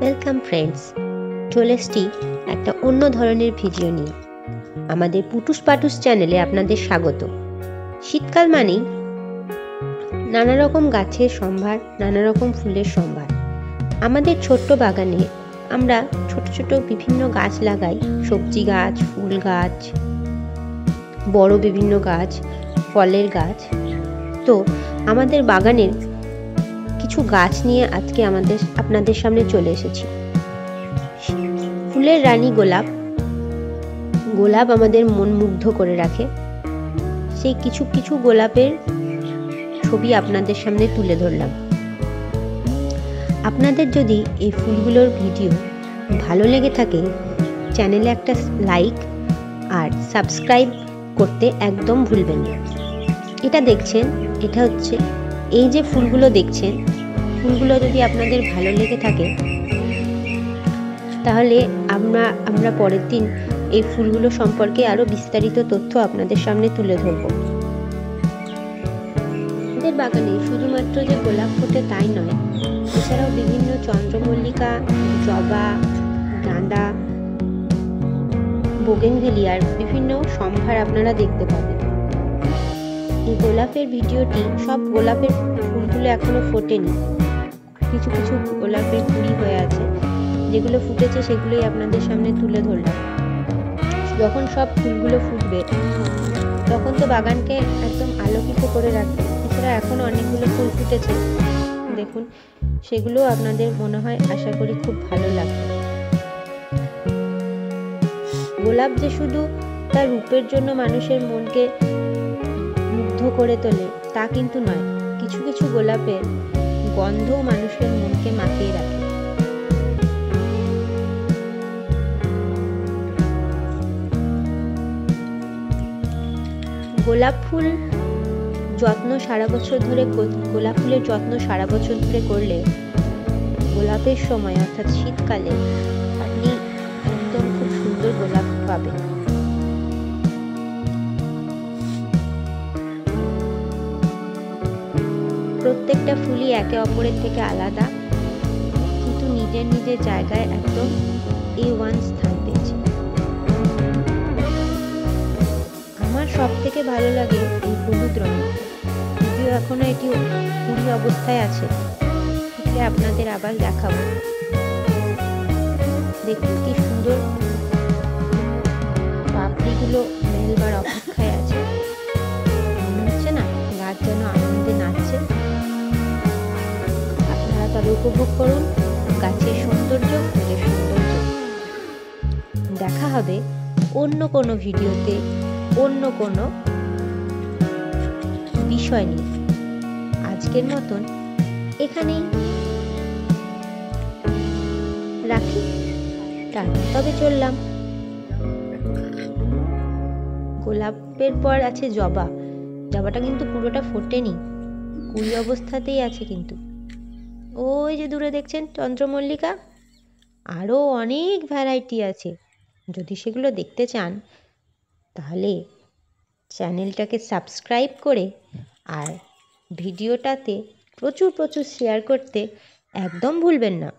Welcome friends, চলে এসছি একটা অন্য ধরনের ভিডিও নিয়ে। আমাদের পুটুস পাটুস চ্যানেলে আপনাদের স্বাগত। শীতকাল মানেই নানা রকম গাছের সম্ভার, নানা রকম ফুলের সম্ভার। আমাদের ছোট্ট বাগানে আমরা ছোট ছোট বিভিন্ন গাছ লাগাই, সবজি গাছ, ফুল গাছ, বড় বিভিন্ন গাছ, ফলের গাছ। তো আমাদের বাগানের কিছু গাছ নিয়ে আজকে আপনাদের সামনে চলে এসেছি। ফুলের রানী গোলাপ আমাদের মন মুগ্ধ করে রাখে। সেই কিছু কিছু গোলাপের ছবি আপনাদের সামনে তুলে ধরলাম। আপনাদের যদি এই ফুলগুলোর ভিডিও ভালো লেগে থাকে, চ্যানেলে একটা লাইক আর সাবস্ক্রাইব করতে একদম ভুলবেন না। এটা দেখছেন, এটা হচ্ছে এই যে ফুলগুলো দেখছেন, ফুলগুলো যদি আপনাদের ভালো লেগে থাকে তাহলে আমরা পরের দিন এই ফুলগুলো সম্পর্কে আরো বিস্তারিত তথ্য আপনাদের সামনে তুলে ধরব। আমাদের বাগানে শুধুমাত্র যে গোলাপ ফোটে তাই নয়, এছাড়াও বিভিন্ন চন্দ্রমল্লিকা, জবা, গাঁদা, বোগেনভেলিয়ার বিভিন্ন সম্ভার আপনারা দেখতে পাবেন। এই গোলাপের ভিডিওটি, সব গোলাপের ফুলগুলো এখনো ফোটেনি, কিছু কিছু গোলাপের কুড়ি হয়ে আছে, যেগুলো ফুটেছে সেগুলোই আপনাদের সামনে তুলে ধরলাম। যখন সব ফুলগুলো ফুটবে তখন তো বাগানকে একদম আলোকিত করে রাখবে। এছাড়া এখন অনেকগুলো ফুল ফুটেছে, দেখুন, সেগুলো আপনাদের মনে হয়, আশা করি, খুব ভালো লাগবে। গোলাপ যে শুধু তার রূপের জন্য মানুষের মনকে মুগ্ধ করে তোলে তা কিন্তু নয়, কিছু কিছু গোলাপের গন্ধও মানুষের মনকে মাতিয়ে রাখে। গোলাপ ফুলের যত্ন সারা বছর ধরে করলে গোলাপের সময় অর্থাৎ শীতকালে আপনি একদম খুব সুন্দর গোলাপ পাবেন। প্রত্যেকটা ফুলই একে অপরের থেকে আলাদা, কিন্তু নিজের নিজের জায়গায় একদম A1 স্থান পেয়েছে। আমার সব থেকে ভালো লাগে এই হলুদ রঙের, যদিও এখনো এটি কুড়ি অবস্থায় আছে, এটি আপনাদের আবার দেখাবো। দেখুন কি সুন্দর পাপড়িগুলো মেলবার অপেক্ষায় আছে, মনে হচ্ছে না গাছ যেন আনন্দে নাচছে। আপনারা তবে উপভোগ করুন গাছের সৌন্দর্য, ফুলের সৌন্দর্য। দেখা হবে অন্য কোনো ভিডিওতে, অন্য কোনো বিষয় নিয়ে। আজকের মতন এখানেই রাখি, তবে চললাম। গোলাপের পর আছে জবাটা কিন্তু পুরোটা ফোটেনি, কুড়ি অবস্থাতেই আছে। কিন্তু ওই যে দূরে দেখছেন চন্দ্রমল্লিকা, আরো অনেক ভ্যারাইটি আছে। যদি সেগুলো দেখতে চান তাহলে চ্যানেলটাকে সাবস্ক্রাইব করে আর ভিডিওটাতে প্রচুর শেয়ার করতে একদম ভুলবেন না।